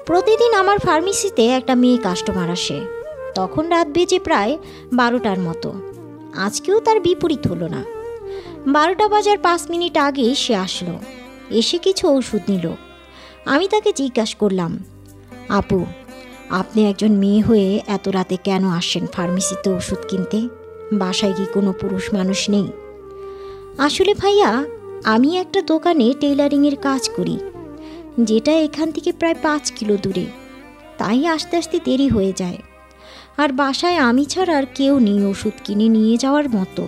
প্রতিদিন আমার ফার্মেসিতে একটা মেয়ে কাস্টমার আসে। তখন রাত বেজে প্রায় 12টার মতো। আজকেও তার বিপরীত হলো না। 12টা বাজার 5 মিনিট আগে সে আসলো, এসে কিছু ওষুধ নিল। আমি তাকে জিজ্ঞাসা করলাম, আপু, আপনি একজন মেয়ে হয়ে এত রাতে কেন আসেন ফার্মেসিতে ওষুধ কিনতে? বাসায় কি কোনো পুরুষ মানুষ নেই? আসলে ভাইয়া, আমি একটা দোকানে টেইলারিংয়ের কাজ করি, যেটা এখান থেকে প্রায় 5 কিলো দূরে। তাই আসতে আসতে দেরি হয়ে যায়। আর বাসায় আমি ছাড়া আর কেউ নেই ওষুধ কিনে নিয়ে যাওয়ার মতো।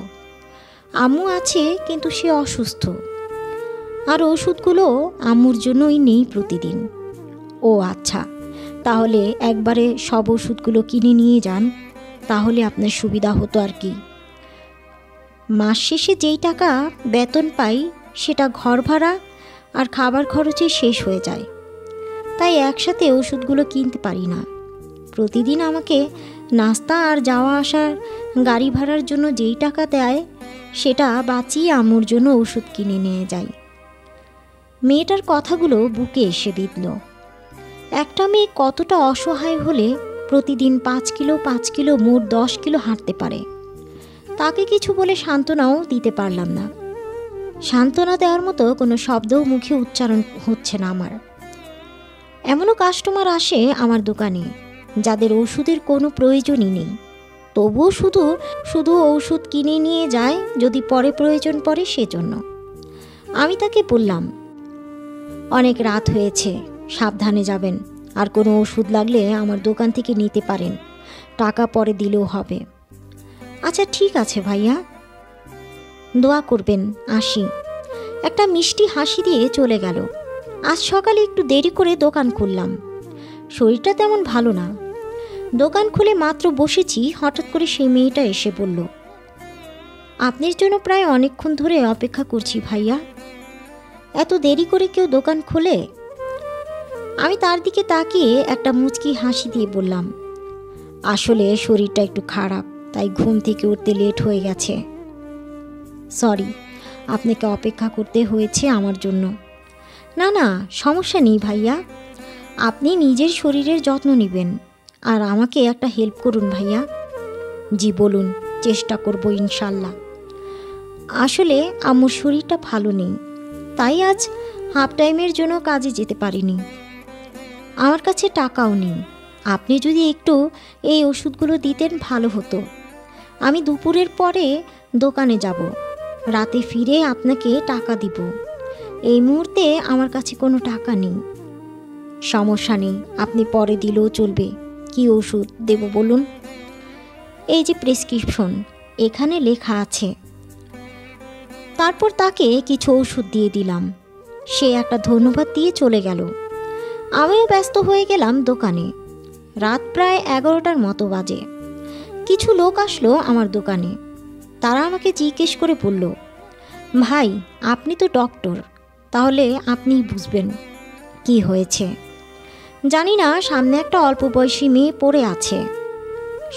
আম্মু আছে, কিন্তু সে অসুস্থ। আর ওষুধগুলো আম্মুর জন্যই নেই প্রতিদিন। ও আচ্ছা, তাহলে একবারে সব ওষুধগুলো কিনে নিয়ে যান, তাহলে আপনার সুবিধা হতো আর কি। মাস শেষে যেই টাকা বেতন পাই সেটা ঘর ভাড়া আর খাবার খরচে শেষ হয়ে যায়। তাই একসাথে ওষুধগুলো কিনতে পারি না। প্রতিদিন আমাকে নাস্তা আর যাওয়া আসার গাড়ি ভাড়ার জন্য যেই টাকা দেয় সেটা বাঁচিয়ে আম্মুর জন্য ওষুধ কিনে নিয়ে যাই। মেয়েটার কথাগুলো বুকে এসে বিঁধল। একটা মেয়ে কতটা অসহায় হলে প্রতিদিন 5 কিলো মোট 10 কিলো হাঁটতে পারে। তাকে কিছু বলে সান্ত্বনাও দিতে পারলাম না। সান্ত্বনা দেওয়ার মতো কোনো শব্দও মুখে উচ্চারণ হচ্ছে না আমার। এমনও কাস্টমার আসে আমার দোকানে যাদের ওষুধের কোনো প্রয়োজনই নেই, তবুও শুধু শুধু ওষুধ কিনে নিয়ে যায় যদি পরে প্রয়োজন পড়ে সেজন্য। আমি তাকে বললাম, অনেক রাত হয়েছে, সাবধানে যাবেন। আর কোনো ওষুধ লাগলে আমার দোকান থেকে নিতে পারেন, টাকা পরে দিলেও হবে। আচ্ছা ঠিক আছে ভাইয়া, দোয়া করবেন, আসি। একটা মিষ্টি হাসি দিয়ে চলে গেল। আজ সকালে একটু দেরি করে দোকান খুললাম। শরীরটা তেমন ভালো না। দোকান খুলে মাত্র বসেছি, হঠাৎ করে সেই মেয়েটা এসে বলল, আপনার জন্য প্রায় অনেকক্ষণ ধরে অপেক্ষা করছি ভাইয়া। এত দেরি করে কেউ দোকান খোলে? আমি তার দিকে তাকিয়ে একটা মুচকি হাসি দিয়ে বললাম, আসলে শরীরটা একটু খারাপ, তাই ঘুম থেকে উঠতে লেট হয়ে গেছে। সরি, আপনাকে অপেক্ষা করতে হয়েছে আমার জন্য। না না, সমস্যা নেই ভাইয়া, আপনি নিজের শরীরের যত্ন নেবেন আর আমাকে একটা হেল্প করুন ভাইয়া। জি বলুন, চেষ্টা করব ইনশাল্লাহ। আসলে আম্মুর শরীরটা ভালো নেই, তাই আজ হাফ টাইমের জন্য কাজে যেতে পারিনি। আমার কাছে টাকাও নেই। আপনি যদি একটু এই ওষুধগুলো দিতেন ভালো হতো। আমি দুপুরের পরে দোকানে যাব, রাতে ফিরে আপনাকে টাকা দিব। এই মুহূর্তে আমার কাছে কোনো টাকা নেই। সমস্যা নেই, আপনি পরে দিলেও চলবে। কি ওষুধ দেব বলুন? এই যে প্রেসক্রিপশন, এখানে লেখা আছে। তারপর তাকে কিছু ওষুধ দিয়ে দিলাম। সে একটা ধন্যবাদ দিয়ে চলে গেল। আমিও ব্যস্ত হয়ে গেলাম দোকানে। রাত প্রায় 11টার মতো বাজে। কিছু লোক আসলো আমার দোকানে। তারা আমাকে জিজ্ঞেস করে বলল, ভাই, আপনি তো ডক্টর, তাহলে আপনিই বুঝবেন কি হয়েছে। জানি না, সামনে একটা অল্প বয়সী মেয়ে পড়ে আছে।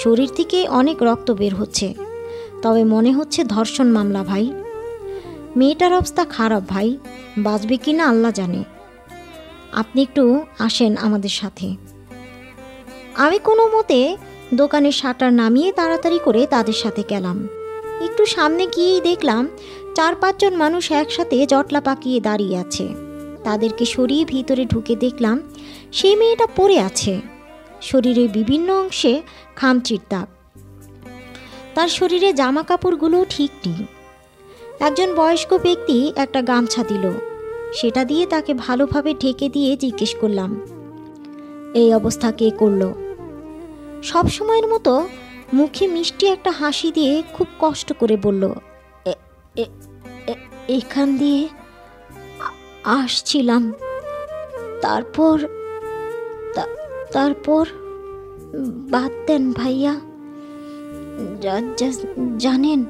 শরীর থেকে অনেক রক্ত বের হচ্ছে, তবে মনে হচ্ছে ধর্ষণ মামলা ভাই। মেয়েটার অবস্থা খারাপ ভাই, বাঁচবে কি না আল্লাহ জানে। আপনি একটু আসেন আমাদের সাথে। আমি কোনো মতে দোকানের শাটার নামিয়ে তাড়াতাড়ি করে তাদের সাথে গেলাম। একটু সামনে গিয়েই দেখলাম 4-5 জন মানুষ একসাথে জটলা পাকিয়ে দাঁড়িয়ে আছে। তাদেরকে সরিয়ে ভিতরে ঢুকে দেখলাম সেই মেয়েটা পড়ে আছে। শরীরের বিভিন্ন অংশে খামচির দাগ। তার শরীরে জামা কাপড়গুলো ঠিক নেই। একজন বয়স্ক ব্যক্তি একটা গামছা দিল, সেটা দিয়ে তাকে ভালোভাবে ঢেকে দিয়ে জিজ্ঞেস করলাম, এই অবস্থা কে করলো? সব সময়ের মতো মুখে মিষ্টি একটা হাসি দিয়ে খুব কষ্ট করে বলল, এখান দিয়ে আসছিলাম। তারপর বাদ দেন ভাইয়া। জানেন,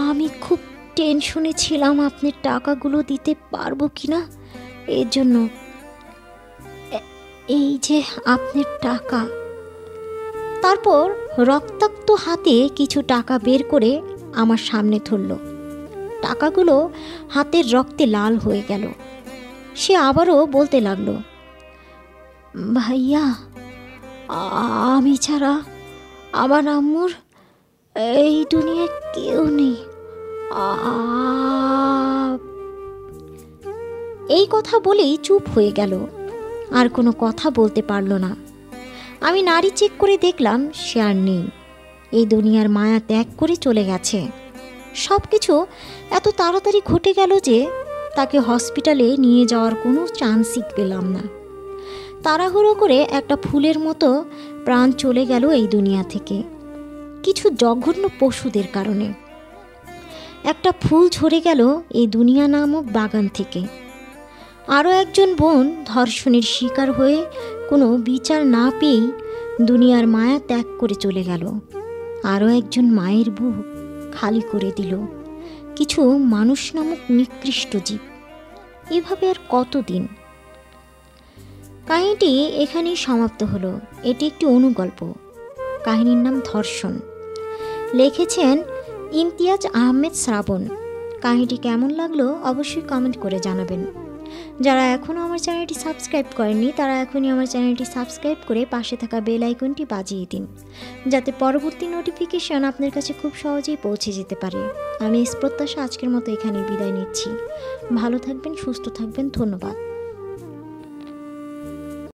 আমি খুব টেনশনে ছিলাম আপনার টাকাগুলো দিতে পারবো কিনা, এর জন্য। এই যে আপনার টাকা। তারপর রক্তাক্ত হাতে কিছু টাকা বের করে আমার সামনে ধরল। টাকাগুলো হাতের রক্তে লাল হয়ে গেল। সে আবারও বলতে লাগলো, ভাইয়া, আমি ছাড়া আমার আম্মুর এই দুনিয়ায় কেউ নেই। এই কথা বলেই চুপ হয়ে গেল, আর কোনো কথা বলতে পারল না। আমি নাড়ি চেক করে দেখলাম সে আর নেই, এই দুনিয়ার মায়া ত্যাগ করে চলে গেছে। সব কিছু এত তাড়াতাড়ি ঘটে গেল যে তাকে হসপিটালে নিয়ে যাওয়ার কোনো চান্সই পেলাম না। তাড়াহুড়ো করে একটা ফুলের মতো প্রাণ চলে গেল এই দুনিয়া থেকে, কিছু জঘন্য পশুদের কারণে। একটা ফুল ঝরে গেল এই দুনিয়া নামক বাগান থেকে। আরও একজন বোন ধর্ষণের শিকার হয়ে কোনো বিচার না পেয়েই দুনিয়ার মায়া ত্যাগ করে চলে গেল। আরও একজন মায়ের বুক খালি করে দিল কিছু মানুষ নামক নিকৃষ্ট জীব। এভাবে আর কতদিন? কাহিনীটি এখানেই সমাপ্ত হলো। এটি একটি অনুগল্প। কাহিনীর নাম ধর্ষণ। লিখেছেন ইমতিয়াজ আহমেদ শ্রাবণ। কাহিনীটি কেমন লাগলো অবশ্যই কমেন্ট করে জানাবেন। যারা এখনও আমার চ্যানেলটি সাবস্ক্রাইব করেননি তারা এখনই আমার চ্যানেলটি সাবস্ক্রাইব করে পাশে থাকা বেল আইকনটি বাজিয়ে দিন, যাতে পরবর্তী নোটিফিকেশন আপনার কাছে খুব সহজেই পৌঁছে যেতে পারে। আমি এই প্রত্যাশা আজকের মতো এখানে বিদায় নিচ্ছি। ভালো থাকবেন, সুস্থ থাকবেন। ধন্যবাদ।